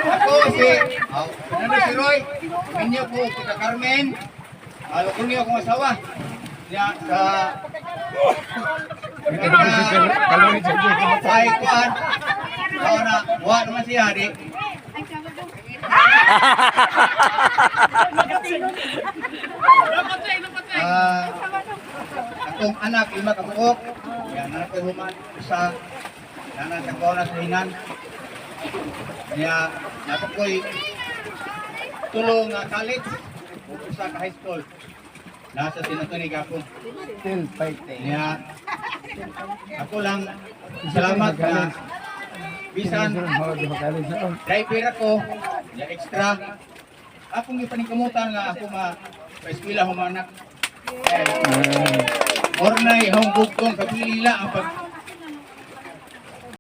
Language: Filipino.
Ako si Roy. Inyo po kita Carmen. Ko niyo akong asawa. Ya sa ay kuan. Na wa naman siya di. Akong anak 5 ka buok. Yan anak ko human sa nanan sa kuan sa hinan. Niya ako ko'y tulong college sa high school. Nasa sinatunig ako. Still fighting. Niya ako lang salamat na bisan driver ako ya extra akong ipaningkamutan nga ako pa-eskwela humanak. Ornay hong bugtong kapilila ang pag